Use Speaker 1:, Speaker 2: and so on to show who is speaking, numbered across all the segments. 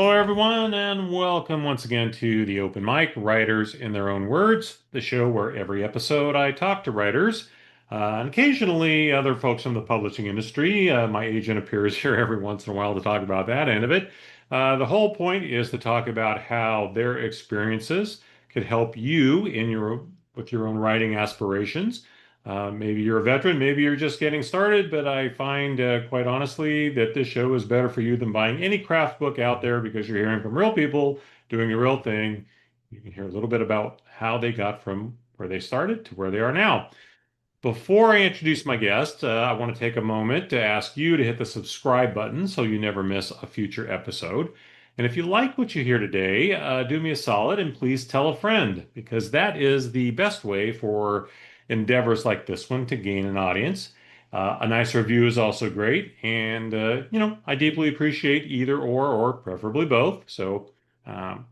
Speaker 1: Hello, everyone, and welcome once again to the Open Mic Writers in Their Own Words, the show where every episode I talk to writers and occasionally other folks from the publishing industry. My agent appears here every once in a while to talk about that end of it. The whole point is to talk about how their experiences could help you in your with your own writing aspirations. Maybe you're a veteran, maybe you're just getting started, but I find, quite honestly, that this show is better for you than buying any craft book out there because you're hearing from real people doing the real thing. You can hear a little bit about how they got from where they started to where they are now. Before I introduce my guest, I want to take a moment to ask you to hit the subscribe button so you never miss a future episode. And if you like what you hear today, do me a solid and please tell a friend, because that is the best way for endeavors like this one to gain an audience. A nice review is also great. And, I deeply appreciate either or preferably both. So,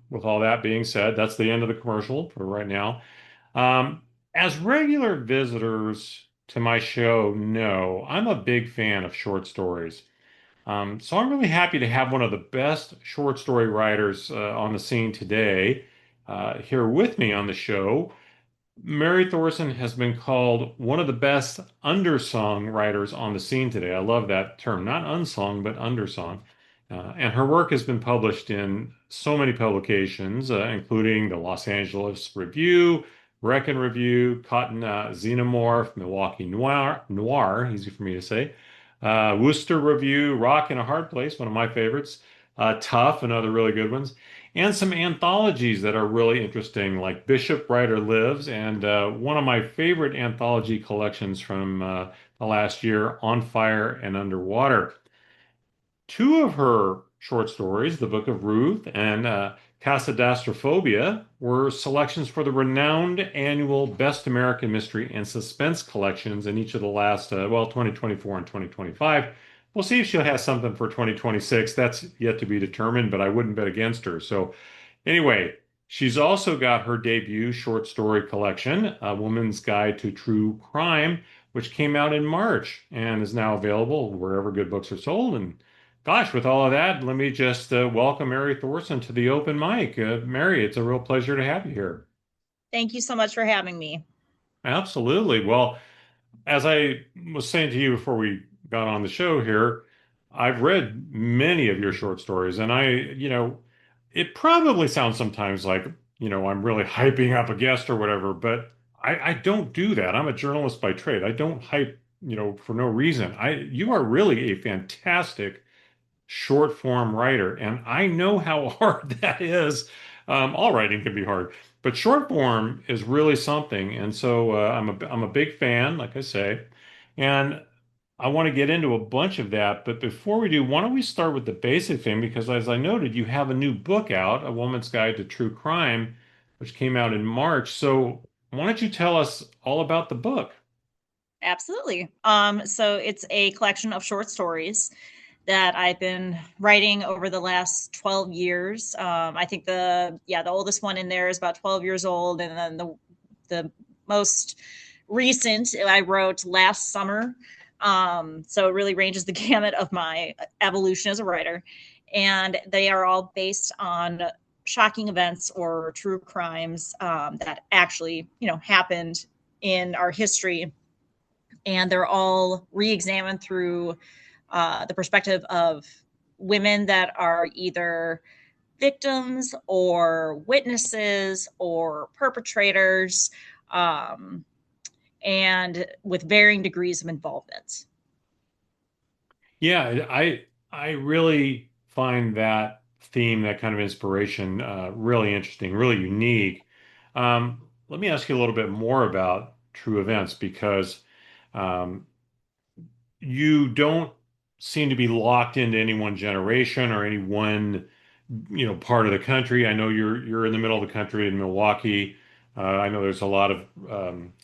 Speaker 1: with all that being said, that's the end of the commercial for right now. Um, as regular visitors to my show know, I'm a big fan of short stories. So I'm really happy to have one of the best short story writers on the scene today here with me on the show. Mary Thorson has been called one of the best undersung writers on the scene today. I love that term, not unsung, but undersung. And her work has been published in so many publications, including the Los Angeles Review, Recon Review, Cotton Xenomorph, Milwaukee Noir, easy for me to say, Worcester Review, Rock in a Hard Place, one of my favorites, Tough, another really good ones, and some anthologies that are really interesting, like Bishop Writer Lives, and one of my favorite anthology collections from the last year, On Fire and Underwater. Two of her short stories, the Book of Ruth and Casadastraphobia, were selections for the renowned annual Best American Mystery and Suspense collections in each of the last, 2024 and 2025. We'll see if she'll have something for 2026. That's yet to be determined, but I wouldn't bet against her. So, anyway, she's also got her debut short story collection, A Woman's Guide to True Crime, which came out in March and is now available wherever good books are sold. And gosh, with all of that, let me just welcome Mary Thorson to the open mic. Mary, it's a real pleasure to have you here.
Speaker 2: Thank you so much for having me.
Speaker 1: Absolutely. Well, as I was saying to you before we got on the show here, I've read many of your short stories, and it probably sounds sometimes like, I'm really hyping up a guest or whatever, but I don't do that. I'm a journalist by trade. I don't hype, for no reason. You are really a fantastic short form writer, and I know how hard that is. All writing can be hard, but short form is really something. And so I'm a big fan, like I say, and I want to get into a bunch of that. But before we do, why don't we start with the basic thing? Because as I noted, you have a new book out, A Woman's Guide to True Crime, which came out in March. So why don't you tell us all about the book?
Speaker 2: Absolutely. So it's a collection of short stories that I've been writing over the last 12 years. I think the oldest one in there is about 12 years old, and then the most recent I wrote last summer. So it really ranges the gamut of my evolution as a writer, and they are all based on shocking events or true crimes that actually happened in our history, and they're all re-examined through the perspective of women that are either victims or witnesses or perpetrators, um, and with varying degrees of involvement.
Speaker 1: Yeah, I really find that theme, that kind of inspiration, really interesting, really unique. Let me ask you a little bit more about true events because um, you don't seem to be locked into any one generation or any one, part of the country. I know you're in the middle of the country in Milwaukee. I know there's a lot of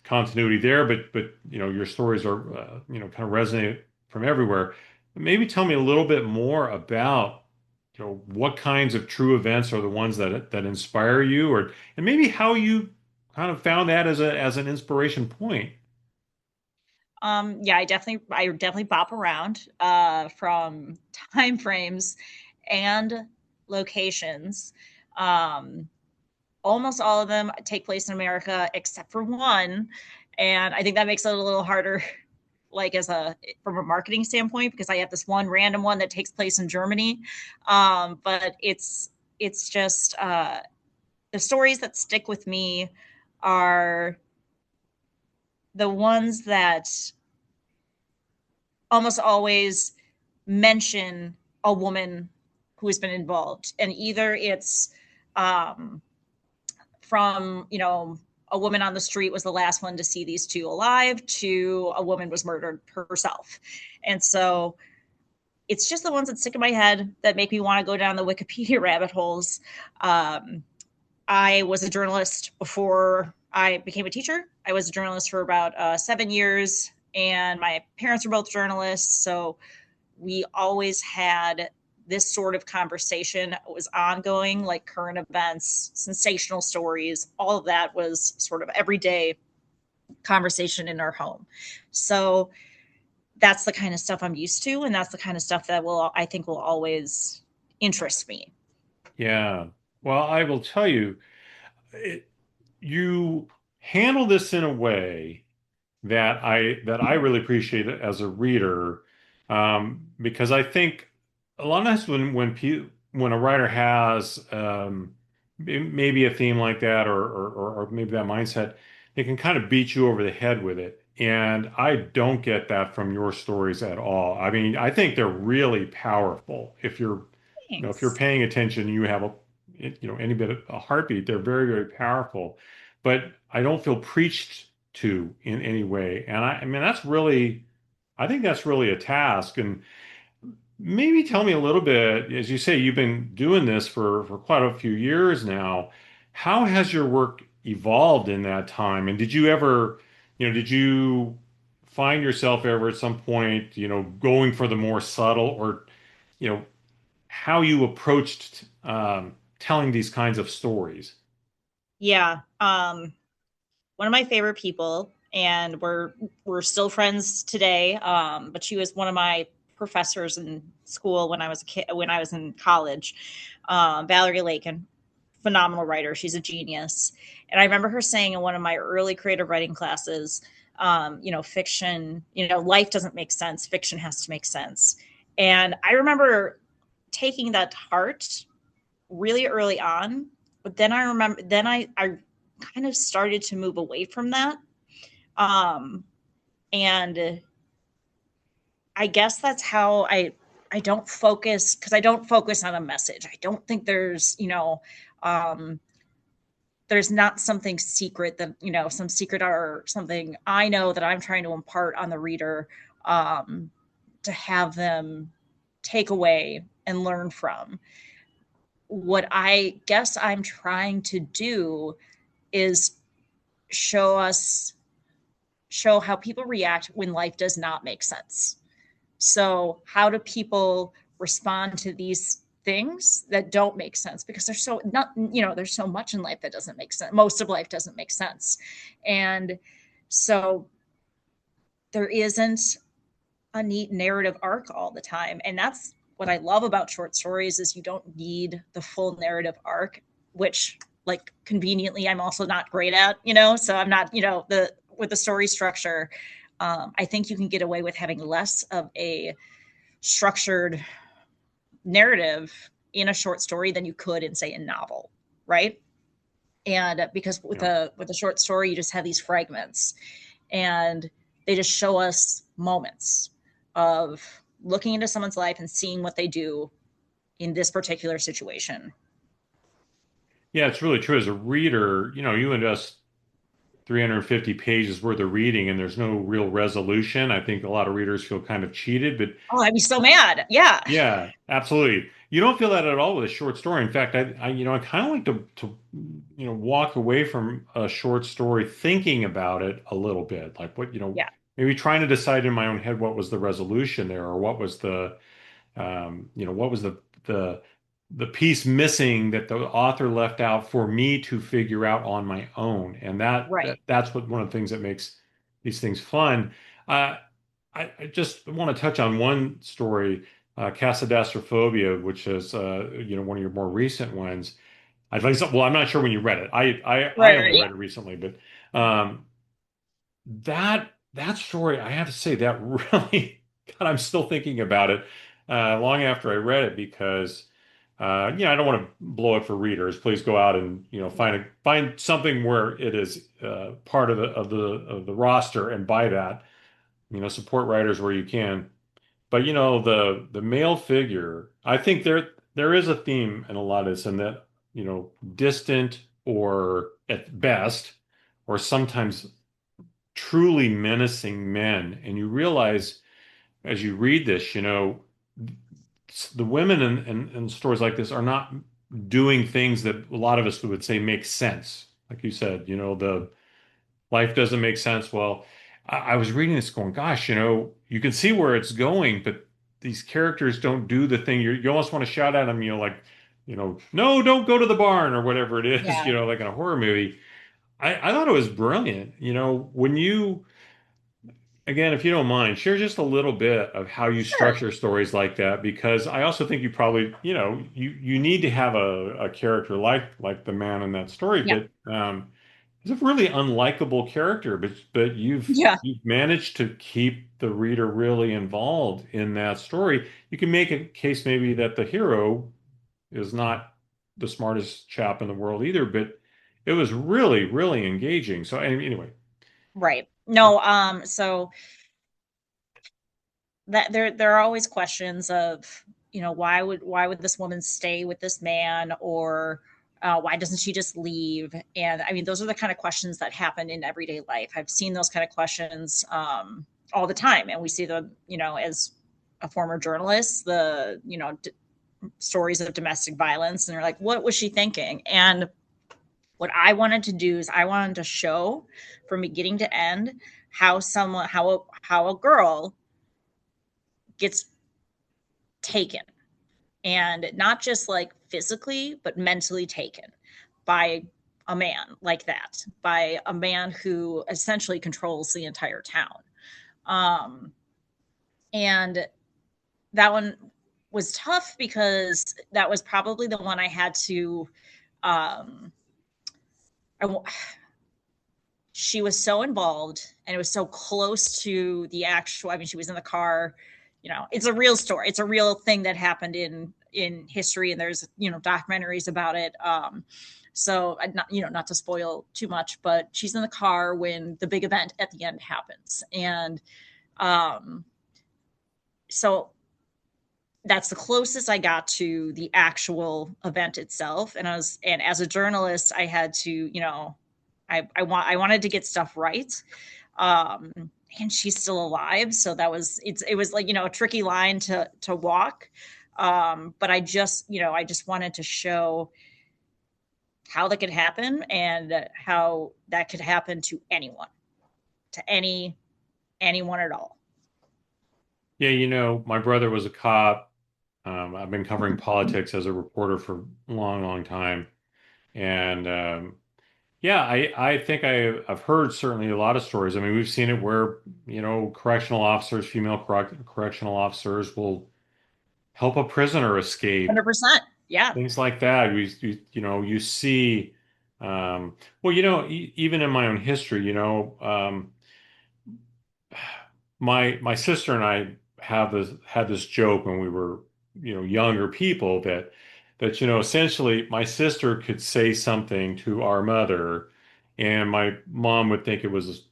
Speaker 1: continuity there, but your stories are kind of resonate from everywhere. Maybe tell me a little bit more about what kinds of true events are the ones that inspire you, or and maybe how you kind of found that as an inspiration point.
Speaker 2: Yeah, I definitely bop around from time frames and locations. Um, Almost all of them take place in America except for one, and I think that makes it a little harder, like as a from a marketing standpoint, because I have this one random one that takes place in Germany. But it's just the stories that stick with me are the ones that almost always mention a woman who has been involved, and either it's um, from a woman on the street was the last one to see these two alive to a woman was murdered herself. And so it's just the ones that stick in my head that make me want to go down the Wikipedia rabbit holes. um, I was a journalist before I became a teacher. I was a journalist for about 7 years, and my parents were both journalists. So we always had this sort of conversation. It was ongoing, like current events, sensational stories. All of that was sort of everyday conversation in our home. So that's the kind of stuff I'm used to, and that's the kind of stuff that I think will always interest me.
Speaker 1: Yeah. Well, I will tell you, it, you handle this in a way that I really appreciate it as a reader, because I think a lot of times when a writer has maybe a theme like that or maybe that mindset, they can kind of beat you over the head with it. And I don't get that from your stories at all. I mean, I think they're really powerful. If you're
Speaker 2: Thanks.
Speaker 1: paying attention, you have any bit of a heartbeat, they're very, very powerful. But I don't feel preached to in any way. And I mean, I think that's really a task. And maybe tell me a little bit, as you say, you've been doing this for quite a few years now. How has your work evolved in that time? And did you find yourself ever at some point, going for the more subtle or, you know, how you approached telling these kinds of stories?
Speaker 2: Yeah. One of my favorite people, and we're still friends today. But she was one of my professors in school when I was a kid, when I was in college. Valerie Lakin, phenomenal writer. She's a genius. And I remember her saying in one of my early creative writing classes, fiction, life doesn't make sense. Fiction has to make sense. And I remember taking that to heart really early on. But then I remember, I kind of started to move away from that. Um, and I guess that's how I don't focus, because I don't focus on a message. I don't think um, there's not something secret that, some secret or something I know that I'm trying to impart on the reader, um, to have them take away and learn from. What I guess I'm trying to do is show us show how people react when life does not make sense. So, how do people respond to these things that don't make sense? Because there's so not, there's so much in life that doesn't make sense. Most of life doesn't make sense. And so there isn't a neat narrative arc all the time. And that's what I love about short stories is you don't need the full narrative arc, which like conveniently I'm also not great at, so I'm not, the with the story structure. I think you can get away with having less of a structured narrative in a short story than you could in, say, a novel, right? And because with
Speaker 1: Yeah.
Speaker 2: a short story, you just have these fragments, and they just show us moments of looking into someone's life and seeing what they do in this particular situation.
Speaker 1: Yeah, it's really true. As a reader, you invest 350 pages worth of reading and there's no real resolution. I think a lot of readers feel kind of cheated, but
Speaker 2: Oh, I'd be so mad. Yeah.
Speaker 1: yeah, absolutely. You don't feel that at all with a short story. In fact, I kind of like to walk away from a short story thinking about it a little bit, like
Speaker 2: Yeah.
Speaker 1: maybe trying to decide in my own head what was the resolution there, or what was the the piece missing that the author left out for me to figure out on my own. And
Speaker 2: Right.
Speaker 1: that's one of the things that makes these things fun. Uh, I just want to touch on one story Casadastraphobia, which is one of your more recent ones. I think well, I'm not sure when you read it. I
Speaker 2: Right,
Speaker 1: only
Speaker 2: right, yeah.
Speaker 1: read it recently, but that story, I have to say that really, God, I'm still thinking about it long after I read it because I don't want to blow it for readers. Please go out and
Speaker 2: Yeah.
Speaker 1: find something where it is part of the roster and buy that. Support writers where you can. But the male figure, I think there is a theme in a lot of this, and that distant or at best, or sometimes truly menacing men. And you realize as you read this, the women in stories like this are not doing things that a lot of us would say make sense. Like you said, the life doesn't make sense. Well, I was reading this going, gosh, you can see where it's going, but these characters don't do the thing. You almost want to shout at them, like, no, don't go to the barn or whatever it is,
Speaker 2: Yeah.
Speaker 1: like in a horror movie. I thought it was brilliant. When again, if you don't mind, share just a little bit of how you
Speaker 2: Sure.
Speaker 1: structure stories like that, because I also think you probably, you need to have a character like the man in that story
Speaker 2: Yeah.
Speaker 1: that is a really unlikable character, but
Speaker 2: Yeah.
Speaker 1: you've managed to keep the reader really involved in that story. You can make a case maybe that the hero is not the smartest chap in the world either, but it was really, really engaging. So anyway,
Speaker 2: Right. No, so that there are always questions of, why would this woman stay with this man, or why doesn't she just leave? And I mean, those are the kind of questions that happen in everyday life. I've seen those kind of questions all the time, and we see them, as a former journalist, the stories of domestic violence, and they're like, what was she thinking? And what I wanted to do is I wanted to show from beginning to end how a girl gets taken, and not just like physically but mentally taken by a man like that, by a man who essentially controls the entire town. Um, and that one was tough because that was probably the one I had to um, I, she was so involved, and it was so close to the actual, I mean, she was in the car. It's a real story, it's a real thing that happened in history, and there's documentaries about it. So not to spoil too much, but she's in the car when the big event at the end happens. And um so that's the closest I got to the actual event itself. And as a journalist, I had to, I wanted to get stuff right. Um, and she's still alive, so it was like, a tricky line to walk. But I just wanted to show how that could happen, and how that could happen to anyone, to anyone at all.
Speaker 1: yeah, my brother was a cop. I've been covering politics as a reporter for a long, long time. And yeah, I think I've heard certainly a lot of stories. I mean, we've seen it where, correctional officers, female correctional officers will help a prisoner escape,
Speaker 2: 100%. Yeah.
Speaker 1: things like that. You see, well, even in my own history, my sister and I had this joke when we were, younger people that essentially my sister could say something to our mother and my mom would think it was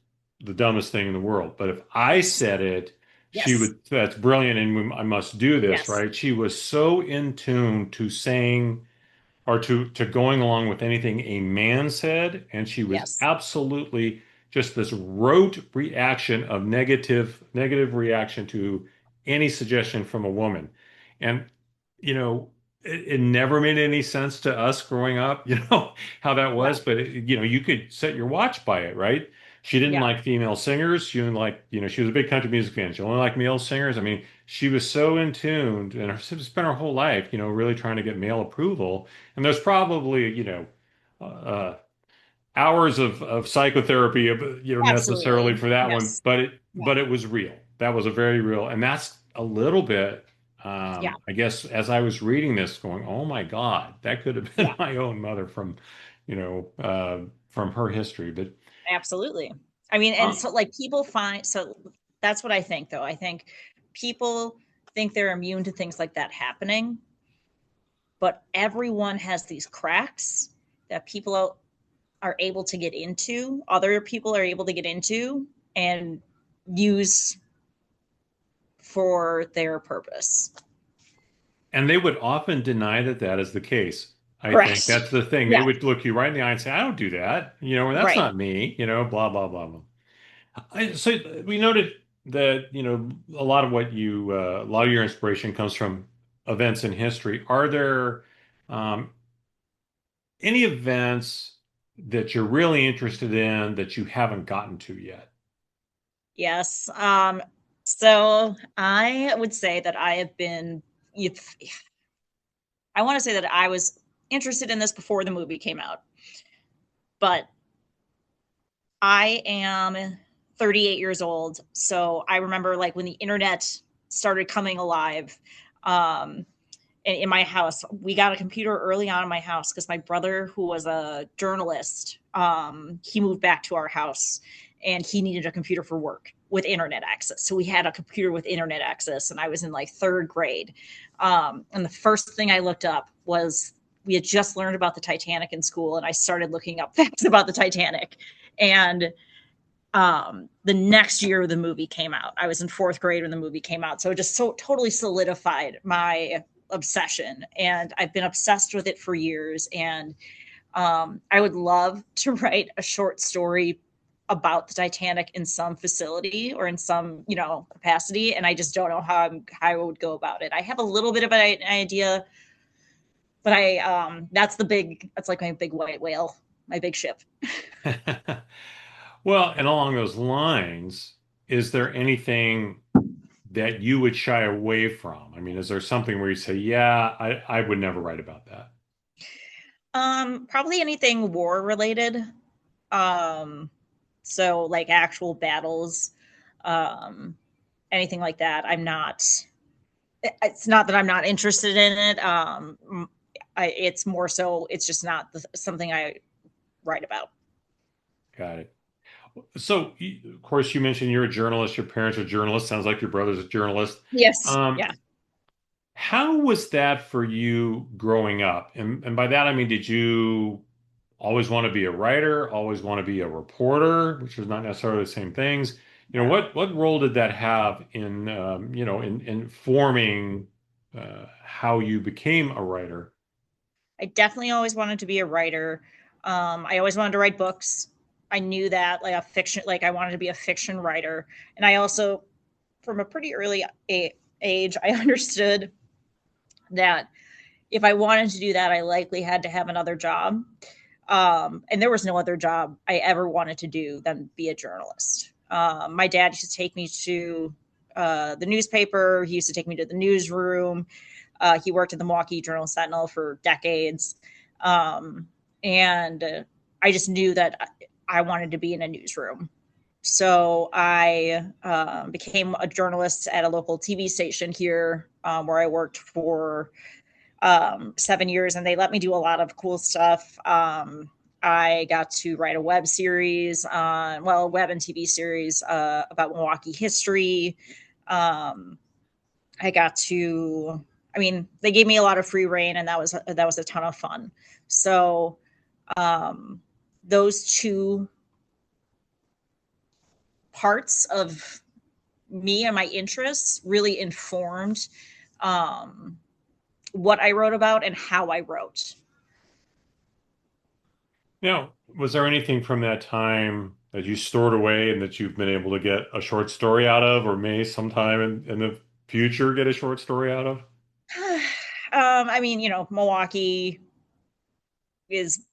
Speaker 1: the dumbest thing in the world. But if I said it, she
Speaker 2: Yes.
Speaker 1: would, that's brilliant and I must do this,
Speaker 2: Yes.
Speaker 1: right? She was so in tune to saying or to going along with anything a man said, and she was
Speaker 2: Yes.
Speaker 1: absolutely just this rote reaction of negative reaction to any suggestion from a woman. And it never made any sense to us growing up, how that
Speaker 2: Yeah.
Speaker 1: was, but you could set your watch by it, right? She didn't
Speaker 2: Yeah.
Speaker 1: like female singers. She didn't like, she was a big country music fan. She only liked male singers. I mean, she was so in tune and spent her whole life, really trying to get male approval. And there's probably, uh, hours of psychotherapy, necessarily
Speaker 2: Absolutely.
Speaker 1: for that one,
Speaker 2: Yes.
Speaker 1: but it
Speaker 2: Yeah.
Speaker 1: but it was real. That was a very real, and that's a little bit.
Speaker 2: Yeah,
Speaker 1: I guess as I was reading this, going, "Oh my God, that could have been
Speaker 2: yeah,
Speaker 1: my own mother from her history." But
Speaker 2: absolutely. I mean, and
Speaker 1: um,
Speaker 2: so like people find, so that's what I think though. I think people think they're immune to things like that happening, but everyone has these cracks that people are able to get into, other people are able to get into and use for their purpose.
Speaker 1: and they would often deny that that is the case. I think
Speaker 2: Correct.
Speaker 1: that's the thing. They
Speaker 2: Yeah.
Speaker 1: would look you right in the eye and say, "I don't do that," that's
Speaker 2: Right.
Speaker 1: not me, blah blah blah blah. So we noted that, a lot of your inspiration comes from events in history. Are there um, any events that you're really interested in that you haven't gotten to yet?
Speaker 2: Yes. So I would say that I have been, if, I want to say that I was interested in this before the movie came out, but I am 38 years old. So I remember like when the internet started coming alive. Um, in my house, we got a computer early on in my house because my brother, who was a journalist, he moved back to our house and he needed a computer for work with internet access. So we had a computer with internet access, and I was in like third grade. And the first thing I looked up was we had just learned about the Titanic in school, and I started looking up facts about the Titanic. And the next year the movie came out. I was in fourth grade when the movie came out. So it just so totally solidified my obsession. And I've been obsessed with it for years. And I would love to write a short story about the Titanic in some facility or in some, capacity. And I just don't know how I would go about it. I have a little bit of an idea, but that's like my big white whale, my big ship.
Speaker 1: Well, and along those lines, is there anything that you would shy away from? I mean, is there something where you say, "Yeah, I would never write about that"?
Speaker 2: Probably anything war related. Um, so like actual battles, um, anything like that. It's not that I'm not interested in it. It's more so, it's just not something I write about.
Speaker 1: Got it. So, of course, you mentioned you're a journalist. Your parents are journalists. Sounds like your brother's a journalist.
Speaker 2: Yes.
Speaker 1: Um,
Speaker 2: Yeah.
Speaker 1: how was that for you growing up? And by that, I mean, did you always want to be a writer, always want to be a reporter, which is not necessarily the same things?
Speaker 2: Yeah.
Speaker 1: What role did that have in, in forming how you became a writer?
Speaker 2: I definitely always wanted to be a writer. I always wanted to write books. I knew that like a fiction, like I wanted to be a fiction writer. And I also, from a pretty early age, I understood that if I wanted to do that, I likely had to have another job. And there was no other job I ever wanted to do than be a journalist. My dad used to take me to the newspaper. He used to take me to the newsroom. He worked at the Milwaukee Journal Sentinel for decades. And I just knew that I wanted to be in a newsroom. So I became a journalist at a local TV station here where I worked for 7 years, and they let me do a lot of cool stuff. I got to write a web series web and TV series about Milwaukee history. Um, I got to, I mean, they gave me a lot of free reign, and that was a ton of fun. So um, those two parts of me and my interests really informed um, what I wrote about and how I wrote.
Speaker 1: Now, was there anything from that time that you stored away and that you've been able to get a short story out of, or may sometime in the future get a short story out of?
Speaker 2: I mean, Milwaukee is.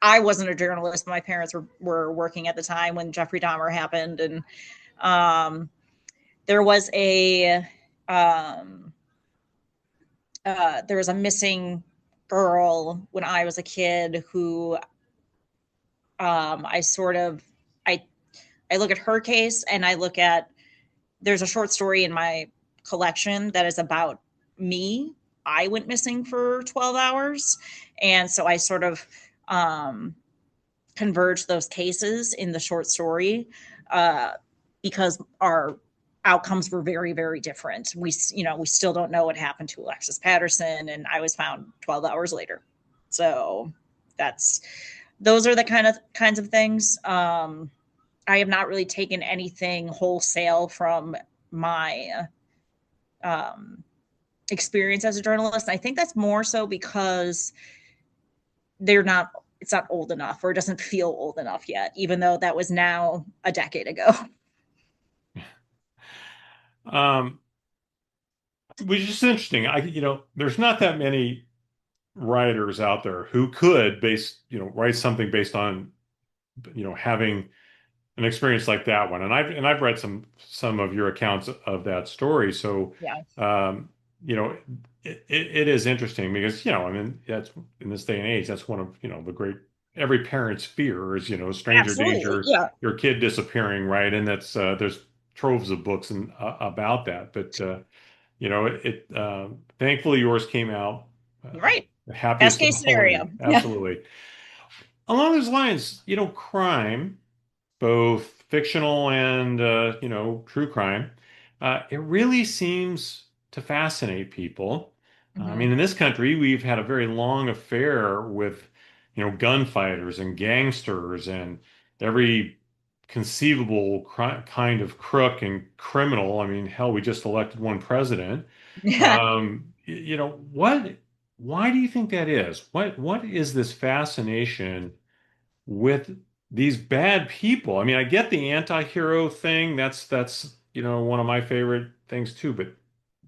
Speaker 2: I wasn't a journalist. My parents were working at the time when Jeffrey Dahmer happened, and um, there was a missing girl when I was a kid who I sort of I look at her case, and I look at there's a short story in my collection that is about me, I went missing for 12 hours. And so I sort of um, converged those cases in the short story uh, because our outcomes were very, very different. We still don't know what happened to Alexis Patterson, and I was found 12 hours later. So that's those are the kinds of things. I have not really taken anything wholesale from my um, experience as a journalist. I think that's more so because they're not it's not old enough, or it doesn't feel old enough yet, even though that was now a decade ago.
Speaker 1: Um, which is interesting. There's not that many writers out there who could write something based on, having an experience like that one. And I've read some of your accounts of that story. So,
Speaker 2: Yeah,
Speaker 1: um, it is interesting because, I mean, that's in this day and age, that's one of, the great, every parent's fear is, stranger
Speaker 2: absolutely.
Speaker 1: danger,
Speaker 2: Yeah,
Speaker 1: your kid disappearing, right? And there's troves of books about that. But, thankfully yours came out,
Speaker 2: you're
Speaker 1: uh,
Speaker 2: right.
Speaker 1: the
Speaker 2: Best
Speaker 1: happiest of
Speaker 2: case
Speaker 1: home.
Speaker 2: scenario. Yeah.
Speaker 1: Absolutely. Along those lines, crime, both fictional and true crime, it really seems to fascinate people. I
Speaker 2: Mm-hmm.
Speaker 1: mean, in this country, we've had a very long affair with gunfighters and gangsters and every conceivable kind of crook and criminal. I mean, hell, we just elected one president.
Speaker 2: Yeah,
Speaker 1: What? Why do you think that is? What is this fascination with these bad people? I mean, I get the anti-hero thing. That's one of my favorite things too, but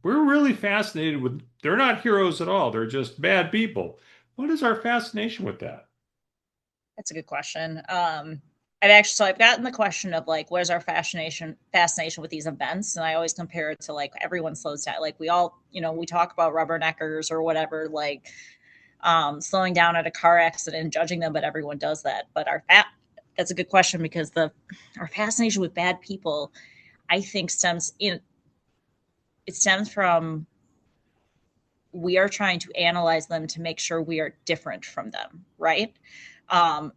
Speaker 1: we're really fascinated with they're not heroes at all. They're just bad people. What is our fascination with that?
Speaker 2: that's a good question. I've gotten the question of like, what is our fascination with these events? And I always compare it to like everyone slows down. Like we all, we talk about rubberneckers or whatever, like slowing down at a car accident and judging them, but everyone does that. But that's a good question because the our fascination with bad people, I think, stems from we are trying to analyze them to make sure we are different from them, right?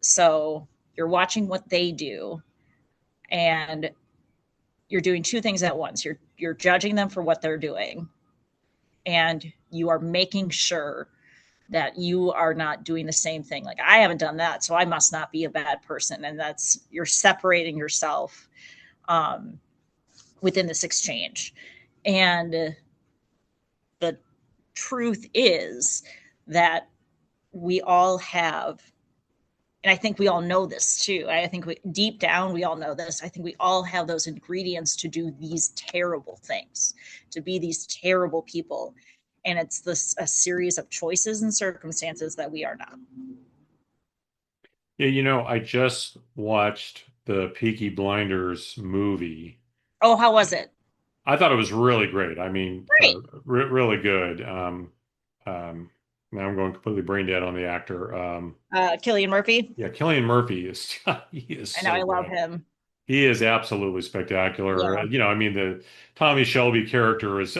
Speaker 2: So you're watching what they do, and you're doing two things at once. You're judging them for what they're doing, and you are making sure that you are not doing the same thing. Like I haven't done that, so I must not be a bad person. And that's you're separating yourself um, within this exchange. And the truth is that we all have, and I think we all know this too. I think deep down we all know this. I think we all have those ingredients to do these terrible things, to be these terrible people. And it's this a series of choices and circumstances that we are not.
Speaker 1: Yeah, I just watched the Peaky Blinders movie.
Speaker 2: Oh, how was it?
Speaker 1: I thought it was really great. I mean,
Speaker 2: Great.
Speaker 1: really good. Now I'm going completely brain dead on the actor.
Speaker 2: Killian Murphy.
Speaker 1: Yeah, Cillian Murphy is he is
Speaker 2: I know,
Speaker 1: so
Speaker 2: I love
Speaker 1: good.
Speaker 2: him.
Speaker 1: He is absolutely spectacular.
Speaker 2: Yeah,
Speaker 1: I mean, the Tommy Shelby character is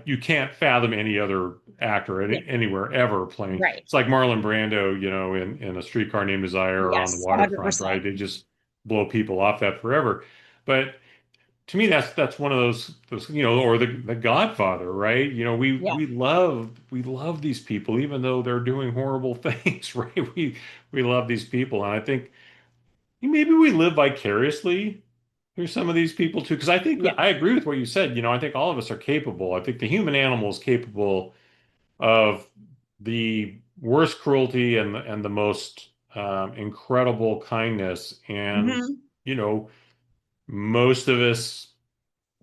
Speaker 1: you can't fathom any other actor
Speaker 2: yeah,
Speaker 1: anywhere ever playing.
Speaker 2: right.
Speaker 1: It's like Marlon Brando, in A Streetcar Named Desire or On the
Speaker 2: Yes, 100%.
Speaker 1: Waterfront, right? They just blow people off that forever. But to me, that's one of those or the Godfather, right?
Speaker 2: Yeah,
Speaker 1: We love these people, even though they're doing horrible things, right? We love these people, and I think maybe we live vicariously through some of these people too. Because I think
Speaker 2: yeah,
Speaker 1: I agree with what you said. I think all of us are capable. I think the human animal is capable of the worst cruelty and the most incredible kindness, and
Speaker 2: hmm,
Speaker 1: you know most of us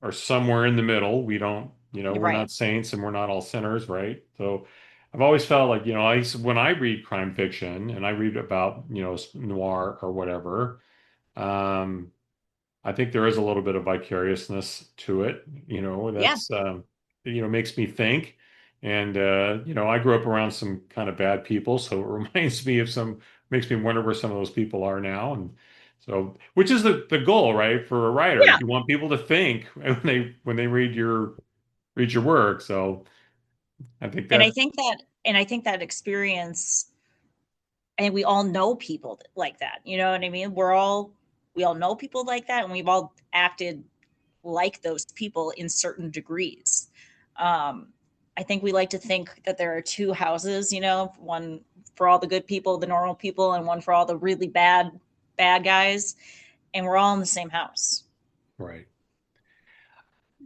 Speaker 1: are somewhere in the middle. We don't,
Speaker 2: you're
Speaker 1: we're
Speaker 2: right.
Speaker 1: not saints and we're not all sinners, right? So I've always felt like, when I read crime fiction and I read about, noir or whatever, um, I think there is a little bit of vicariousness to it,
Speaker 2: Yeah,
Speaker 1: that's, makes me think. And, I grew up around some kind of bad people. So it reminds me of makes me wonder where some of those people are now. And so, which is the goal, right? For a writer,
Speaker 2: yeah,
Speaker 1: you want people to think when they read your work. So, I think
Speaker 2: And
Speaker 1: that
Speaker 2: I think that experience, and we all know people like that. You know what I mean? We all know people like that, and we've all acted like those people in certain degrees. Um, I think we like to think that there are two houses, you know, one for all the good people, the normal people, and one for all the really bad guys, and we're all in the same house.
Speaker 1: right.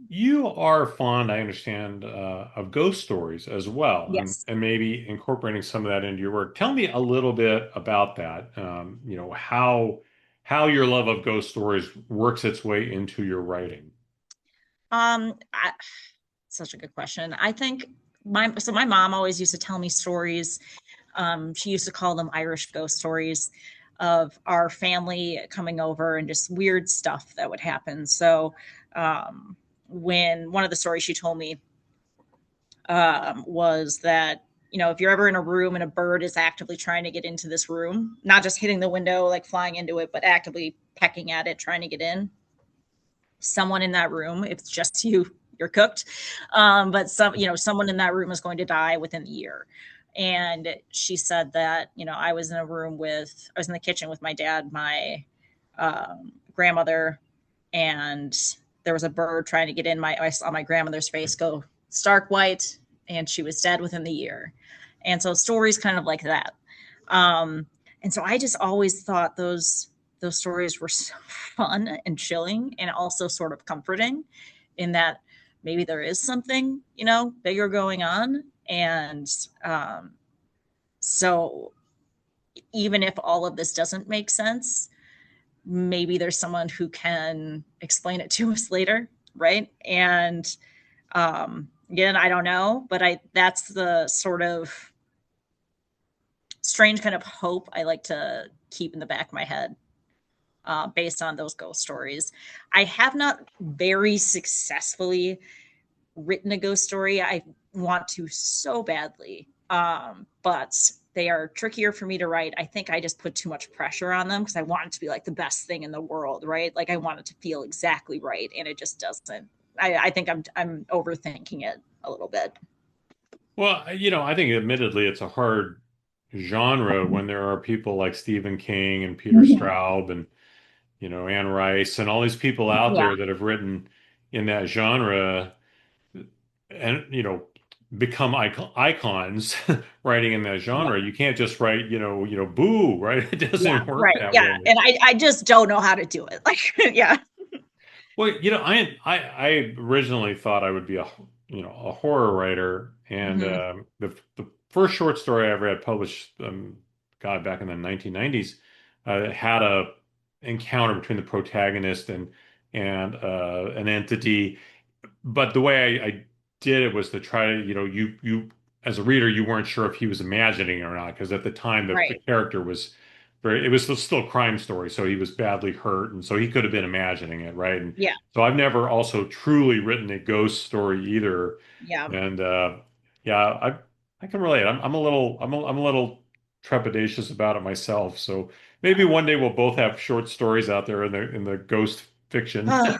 Speaker 1: You are fond, I understand, of ghost stories as well,
Speaker 2: Yes.
Speaker 1: and maybe incorporating some of that into your work. Tell me a little bit about that. How your love of ghost stories works its way into your writing.
Speaker 2: I, such a good question. I think my mom always used to tell me stories. She used to call them Irish ghost stories of our family coming over and just weird stuff that would happen. So, when one of the stories she told me was that, you know, if you're ever in a room and a bird is actively trying to get into this room, not just hitting the window like flying into it, but actively pecking at it, trying to get in, someone in that room, if it's just you, you're cooked. But someone in that room is going to die within the year. And she said that, you know, I was in the kitchen with my dad, my grandmother, and there was a bird trying to get in. I saw my grandmother's face go stark white, and she was dead within the year. And so stories kind of like that. Um, and so I just always thought those stories were so fun and chilling and also sort of comforting in that maybe there is something, you know, bigger going on. And so even if all of this doesn't make sense, maybe there's someone who can explain it to us later, right? And again, I don't know, but I that's the sort of strange kind of hope I like to keep in the back of my head, based on those ghost stories. I have not very successfully written a ghost story. I want to so badly, but they are trickier for me to write. I think I just put too much pressure on them because I want it to be like the best thing in the world, right? Like I want it to feel exactly right, and it just doesn't. I think I'm overthinking it a little bit.
Speaker 1: Well, I think admittedly it's a hard genre when there are people like Stephen King and Peter
Speaker 2: Mhm.
Speaker 1: Straub and Anne Rice and all these people out
Speaker 2: Yeah,
Speaker 1: there that have written in that genre and become icons writing in that
Speaker 2: yeah,
Speaker 1: genre. You can't just write boo, right? It
Speaker 2: yeah,
Speaker 1: doesn't work
Speaker 2: right,
Speaker 1: that
Speaker 2: yeah.
Speaker 1: way.
Speaker 2: And I just don't know how to do it. Like, yeah,
Speaker 1: Well, I originally thought I would be a horror writer, and
Speaker 2: hmm,
Speaker 1: the first short story I ever had published, God, back in the 1990s, had a encounter between the protagonist and an entity. But the way I did it was to try to, you as a reader, you weren't sure if he was imagining it or not, because at the time the
Speaker 2: right,
Speaker 1: character was it was still a crime story, so he was badly hurt, and so he could have been imagining it, right? And
Speaker 2: yeah,
Speaker 1: so I've never also truly written a ghost story either,
Speaker 2: yeah.
Speaker 1: and yeah, I can relate. I'm a little trepidatious about it myself. So maybe one day we'll both have short stories out there in the ghost fiction.
Speaker 2: Oh,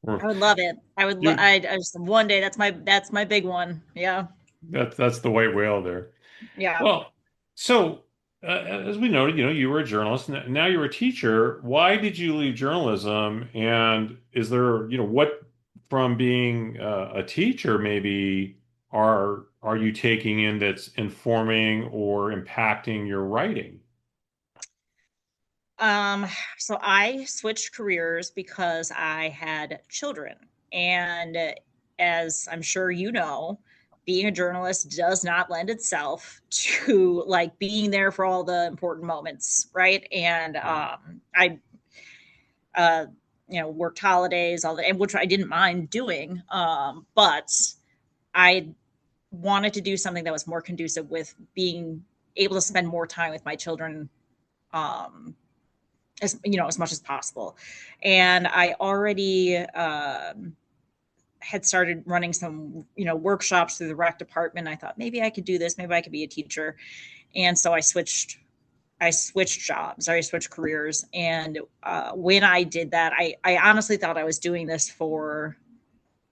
Speaker 1: Or
Speaker 2: I would love it. I would.
Speaker 1: you
Speaker 2: I just one day. That's my big one. Yeah,
Speaker 1: that's the white whale there.
Speaker 2: yeah.
Speaker 1: Well, so as we noted, you were a journalist, and now you're a teacher. Why did you leave journalism? And is there, what from being a teacher maybe are you taking in that's informing or impacting your writing?
Speaker 2: Um. So I switched careers because I had children, and as I'm sure you know, being a journalist does not lend itself to like being there for all the important moments, right? And
Speaker 1: Right.
Speaker 2: I uh, worked holidays, all that, and which I didn't mind doing. But I wanted to do something that was more conducive with being able to spend more time with my children, um, as much as possible. And I already had started running some, workshops through the rec department. I thought maybe I could do this, maybe I could be a teacher. And so I switched jobs, I switched careers. And when I did that, I honestly thought I was doing this for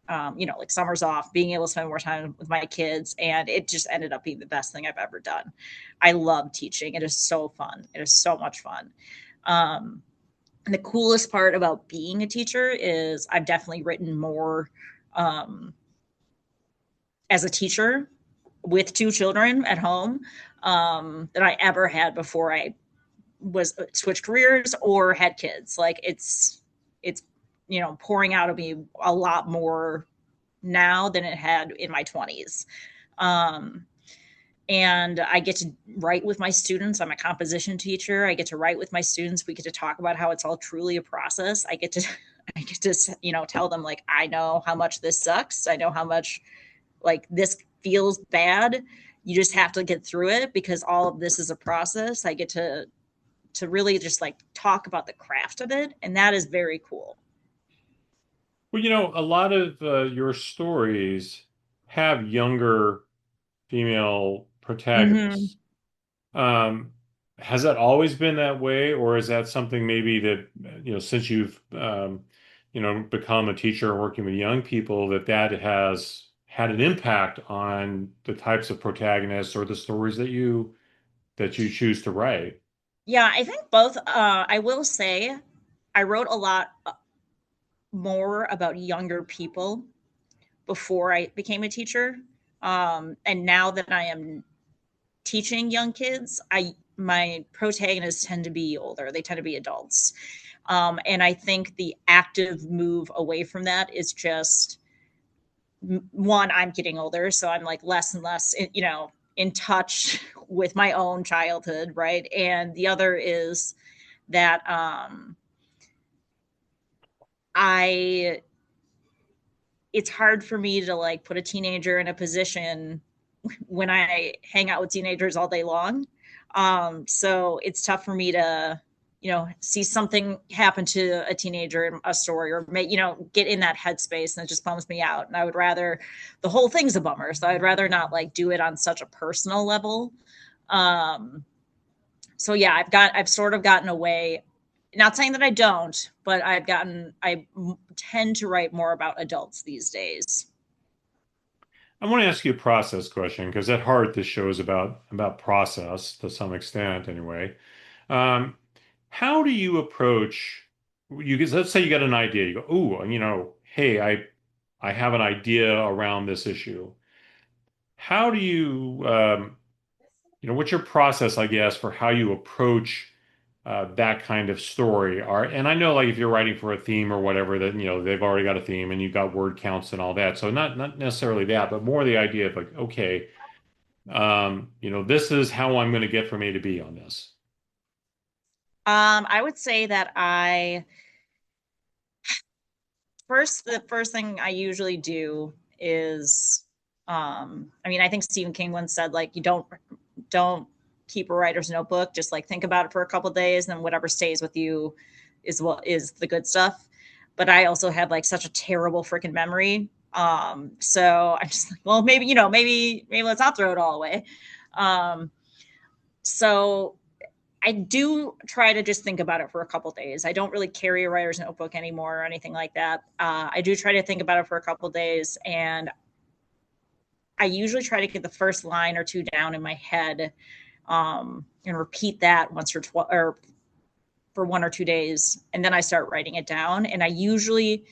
Speaker 2: like summers off, being able to spend more time with my kids. And it just ended up being the best thing I've ever done. I love teaching. It is so fun. It is so much fun. Um, and the coolest part about being a teacher is I've definitely written more um, as a teacher with two children at home than I ever had before I was switched careers or had kids. Like it's pouring out of me a lot more now than it had in my 20s. Um, and I get to write with my students. I'm a composition teacher. I get to write with my students. We get to talk about how it's all truly a process. I get to, tell them like, I know how much this sucks. I know how much like this feels bad. You just have to get through it because all of this is a process. I get to really just like talk about the craft of it. And that is very cool.
Speaker 1: Well, a lot of your stories have younger female
Speaker 2: Mm-hmm.
Speaker 1: protagonists. Um, has that always been that way, or is that something maybe that, since you've, become a teacher and working with young people, that has had an impact on the types of protagonists or the stories that you choose to write?
Speaker 2: Yeah, I think both. I will say I wrote a lot more about younger people before I became a teacher. And now that I am teaching young kids, I my protagonists tend to be older. They tend to be adults. And I think the active move away from that is just one, I'm getting older, so I'm like less and less, in touch with my own childhood, right? And the other is that I it's hard for me to like put a teenager in a position when I hang out with teenagers all day long. So it's tough for me to, see something happen to a teenager in a story or get in that headspace, and it just bums me out. And I would rather, the whole thing's a bummer. So I'd rather not like do it on such a personal level. Um, so yeah, I've sort of gotten away, not saying that I don't, but I tend to write more about adults these days.
Speaker 1: I want to ask you a process question because at heart this show is about process to some extent anyway. Um, how do you approach let's say you got an idea. You go, "Ooh, hey, I have an idea around this issue." How do you what's your process, I guess, for how you approach that kind of story? And I know like if you're writing for a theme or whatever that, they've already got a theme and you've got word counts and all that. So not necessarily that, but more the idea of like, okay, this is how I'm going to get from A to B on this.
Speaker 2: I would say that the first thing I usually do is, I mean, I think Stephen King once said like, you don't keep a writer's notebook, just like think about it for a couple of days, and then whatever stays with you is what is the good stuff. But I also have like such a terrible freaking memory. So I'm just like, well, maybe let's not throw it all away. Um, so I do try to just think about it for a couple days. I don't really carry a writer's notebook anymore or anything like that. I do try to think about it for a couple days, and I usually try to get the first line or two down in my head, and repeat that once or for 1 or 2 days, and then I start writing it down. And I usually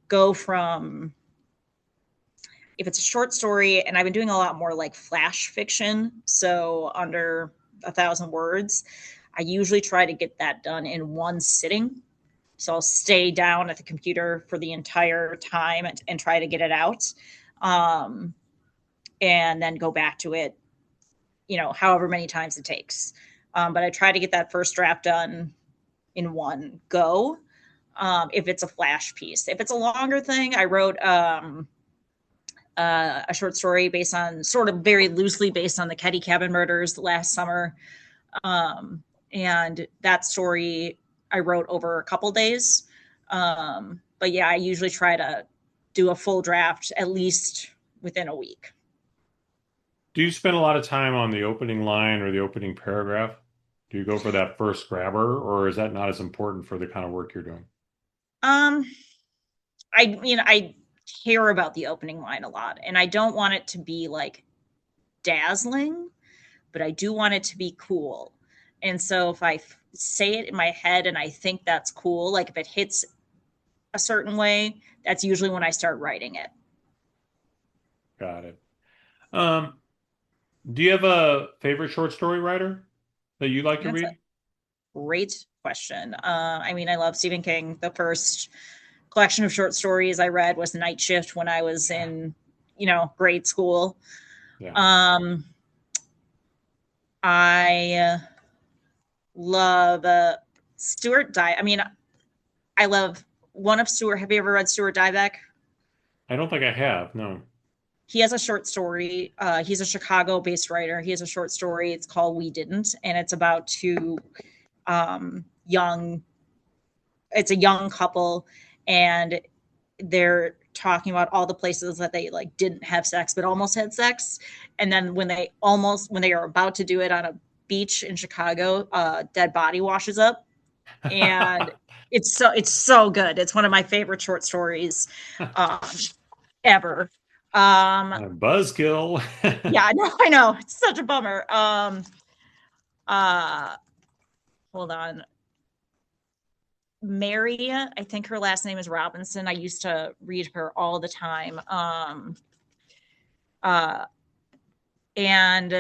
Speaker 2: go from, if it's a short story, and I've been doing a lot more like flash fiction, so under 1,000 words, I usually try to get that done in one sitting. So I'll stay down at the computer for the entire time and try to get it out, um, and then go back to it, however many times it takes. But I try to get that first draft done in one go. If it's a flash piece, if it's a longer thing, I wrote a short story based on, sort of very loosely based on the Ketty Cabin murders last summer. And that story I wrote over a couple days. But yeah, I usually try to do a full draft at least within a week.
Speaker 1: Do you spend a lot of time on the opening line or the opening paragraph? Do you go for that first grabber, or is that not as important for the kind of work you're doing?
Speaker 2: Um, I mean, care about the opening line a lot. And I don't want it to be like dazzling, but I do want it to be cool. And so if I say it in my head and I think that's cool, like if it hits a certain way, that's usually when I start writing it.
Speaker 1: Got it. Um, do you have a favorite short story writer that you like to
Speaker 2: That's a
Speaker 1: read?
Speaker 2: great question. I mean, I love Stephen King. The first collection of short stories I read was Night Shift when I was in, grade school.
Speaker 1: Yeah.
Speaker 2: Um, I love Stuart I mean, I love one of Stuart. Have you ever read Stuart Diebeck?
Speaker 1: I don't think I have. No.
Speaker 2: He has a short story. He's a Chicago-based writer. He has a short story. It's called "We Didn't," and it's about two young. It's a young couple, and they're talking about all the places that they like didn't have sex but almost had sex, and then when they are about to do it on a beach in Chicago, a dead body washes up, and it's so good. It's one of my favorite short stories um, ever. Um,
Speaker 1: Buzzkill.
Speaker 2: yeah, I know. It's such a bummer. Uh, hold on. Mary, I think her last name is Robinson. I used to read her all the time. Uh, and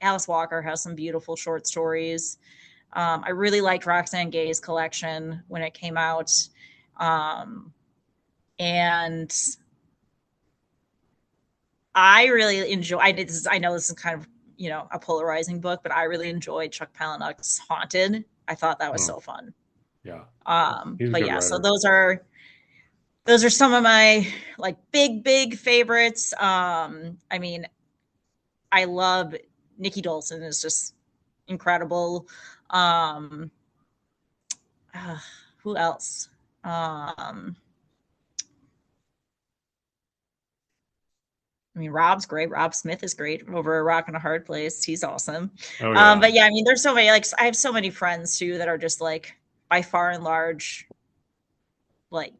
Speaker 2: Alice Walker has some beautiful short stories. I really liked Roxane Gay's collection when it came out. And I really enjoy. I know this is kind of a polarizing book, but I really enjoyed Chuck Palahniuk's Haunted. I thought that was
Speaker 1: Oh,
Speaker 2: so fun.
Speaker 1: yeah. He's a
Speaker 2: But
Speaker 1: good
Speaker 2: yeah, so
Speaker 1: writer.
Speaker 2: those are some of my like big favorites. I mean, I love Nikki Dolson is just incredible. Um, uh, who else? Um, I mean, Rob's great. Rob Smith is great over a Rock and a Hard Place. He's awesome.
Speaker 1: Oh yeah.
Speaker 2: But yeah, I mean, there's so many. Like, I have so many friends too that are just like by far and large, like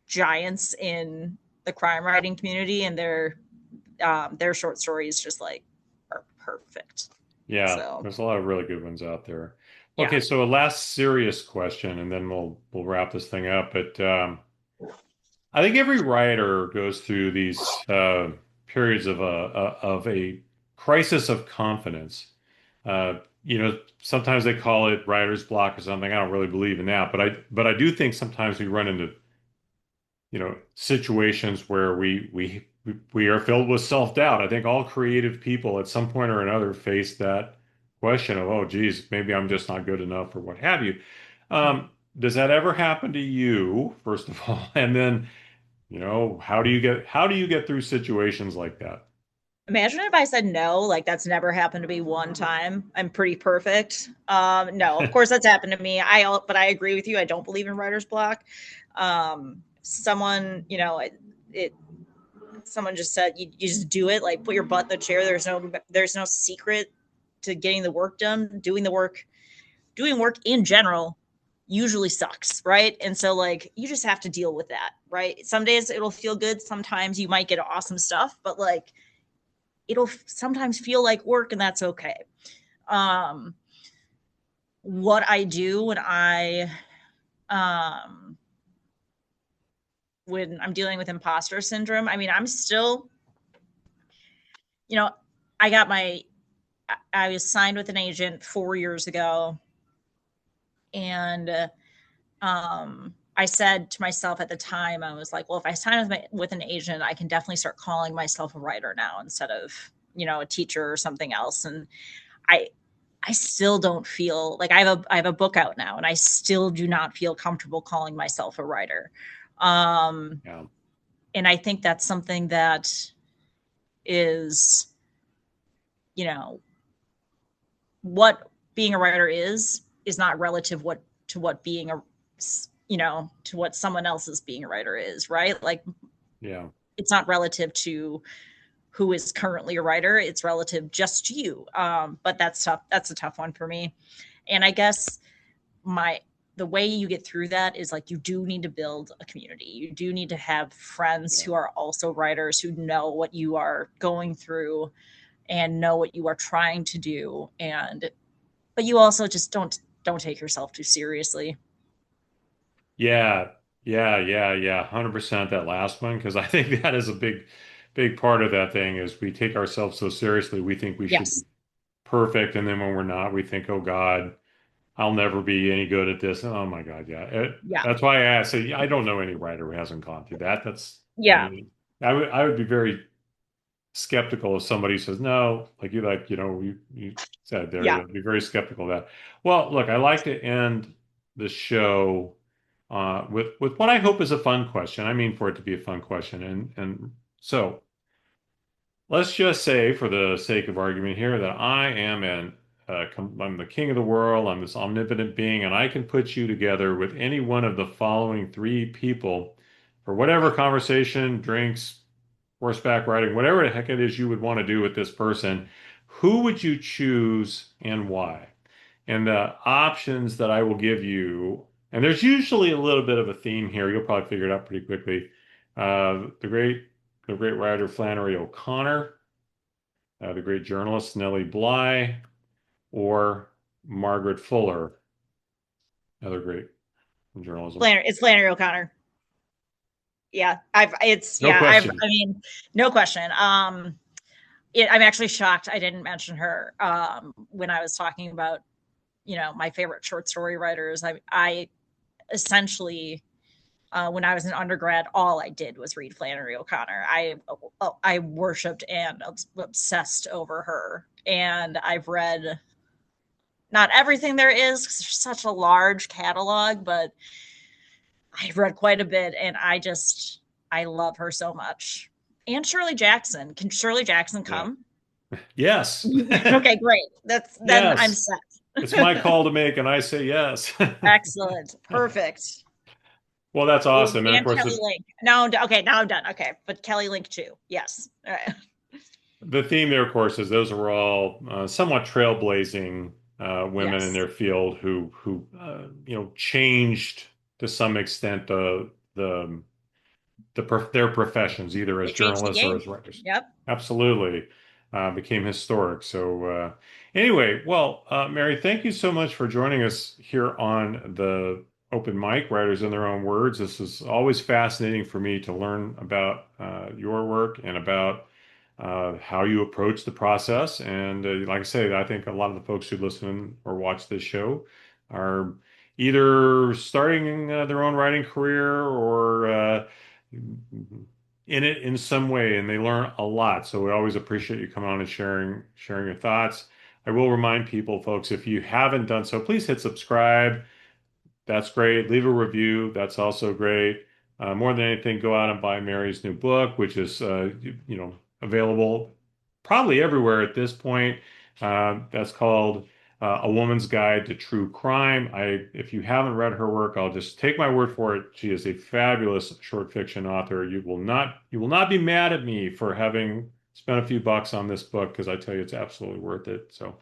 Speaker 2: giants in the crime writing community, and their short stories just like are perfect.
Speaker 1: Yeah.
Speaker 2: So
Speaker 1: There's a lot of really good ones out there.
Speaker 2: yeah,
Speaker 1: Okay, so a last serious question, and then we'll wrap this thing up. But I think every writer goes through these periods of a crisis of confidence. Sometimes they call it writer's block or something. I don't really believe in that, but I do think sometimes we run into situations where we are filled with self-doubt. I think all creative people at some point or another face that question of, oh, geez, maybe I'm just not good enough or what have you. Does that ever happen to you, first of all? And then, how do you get through situations like that?
Speaker 2: imagine if I said no, like that's never happened to me one time. I'm pretty perfect. No, of course that's happened to me. But I agree with you. I don't believe in writer's block. Someone, someone just said you just do it. Like put your butt in the chair. There's no secret to getting the work done. Doing work in general usually sucks, right? And so like you just have to deal with that, right? Some days it'll feel good. Sometimes you might get awesome stuff, but like it'll sometimes feel like work, and that's okay. um what I do um when I'm dealing with imposter syndrome, I mean, I'm still, you know I got my I was signed with an agent 4 years ago, and I said to myself at the time, I was like, well, if I sign with an agent, I can definitely start calling myself a writer now instead of a teacher or something else. And I I still don't feel like I have a book out now, and I still do not feel comfortable calling myself a writer. Um,
Speaker 1: Yeah,
Speaker 2: and I think that's something that is, you know, what being a writer is not relative what being a to what someone else's being a writer is, right? Like
Speaker 1: yeah,
Speaker 2: it's not relative to who is currently a writer, it's relative just to you. But that's tough. That's a tough one for me. And I guess my the way you get through that is like you do need to build a community. You do need to have friends
Speaker 1: Yeah.
Speaker 2: who are also writers who know what you are going through and know what you are trying to do. And but you also just don't take yourself too seriously.
Speaker 1: Yeah, yeah. 100% that last one, because I think that is a big part of that thing is we take ourselves so seriously. We think we should be
Speaker 2: Yes.
Speaker 1: perfect, and then when we're not, we think, "Oh God, I'll never be any good at this." Oh my God, yeah.
Speaker 2: Yeah.
Speaker 1: That's why I asked. I don't know any writer who hasn't gone through that. I
Speaker 2: Yeah.
Speaker 1: mean, I would be very skeptical if somebody says no, like you said there,
Speaker 2: Yeah.
Speaker 1: you'd be very skeptical of that. Well, look, I like to end the show with what I hope is a fun question. I mean, for it to be a fun question, and so let's just say, for the sake of argument here, that I'm the king of the world. I'm this omnipotent being, and I can put you together with any one of the following three people for whatever conversation, drinks, horseback riding, whatever the heck it is you would want to do with this person. Who would you choose and why? And the options that I will give you, and there's usually a little bit of a theme here. You'll probably figure it out pretty quickly. The great writer Flannery O'Connor, the great journalist Nellie Bly, or Margaret Fuller, another great in journalism.
Speaker 2: It's Flannery O'Connor. Yeah.
Speaker 1: No
Speaker 2: I
Speaker 1: question.
Speaker 2: mean, no question. I'm actually shocked I didn't mention her when I was talking about, my favorite short story writers. I essentially, when I was an undergrad, all I did was read Flannery O'Connor. I worshipped and obsessed over her, and I've read not everything there is because there's such a large catalog, but I've read quite a bit, and I love her so much. And Shirley Jackson. Can Shirley Jackson
Speaker 1: Yeah.
Speaker 2: come?
Speaker 1: Yes.
Speaker 2: Okay, great. Then I'm
Speaker 1: Yes.
Speaker 2: set.
Speaker 1: It's my call to make, and I say yes.
Speaker 2: Excellent. Perfect.
Speaker 1: Well, that's
Speaker 2: Oh,
Speaker 1: awesome. And of
Speaker 2: and
Speaker 1: course,
Speaker 2: Kelly Link. Okay, now I'm done. Okay, but Kelly Link too. Yes. All right.
Speaker 1: the theme there, of course, is those are all somewhat trailblazing women in
Speaker 2: Yes.
Speaker 1: their field who changed to some extent their professions, either as
Speaker 2: They changed the
Speaker 1: journalists or
Speaker 2: game.
Speaker 1: as writers.
Speaker 2: Yep.
Speaker 1: Absolutely. Became historic. So, anyway, well, Mary, thank you so much for joining us here on the Open Mic, Writers in Their Own Words. This is always fascinating for me to learn about your work and about how you approach the process. And like I say, I think a lot of the folks who listen or watch this show are either starting their own writing career or in it in some way, and they learn a lot. So we always appreciate you coming on and sharing your thoughts. I will remind people, folks, if you haven't done so, please hit subscribe. That's great. Leave a review. That's also great. More than anything, go out and buy Mary's new book, which is available probably everywhere at this point. That's called A Woman's Guide to True Crime. If you haven't read her work, I'll just take my word for it. She is a fabulous short fiction author. You will not be mad at me for having spent a few bucks on this book because I tell you it's absolutely worth it. So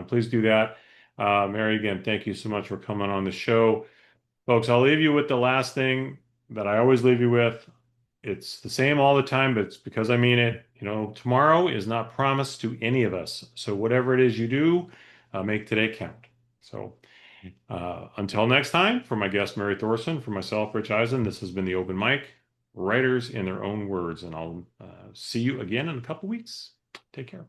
Speaker 1: please do that. Mary, again, thank you so much for coming on the show. Folks, I'll leave you with the last thing that I always leave you with. It's the same all the time, but it's because I mean it. Tomorrow is not promised to any of us. So whatever it is you do, make today count. So until next time, for my guest, Mary Thorson, for myself, Rich Eisen, this has been the Open Mic, Writers in Their Own Words, and I'll see you again in a couple weeks. Take care.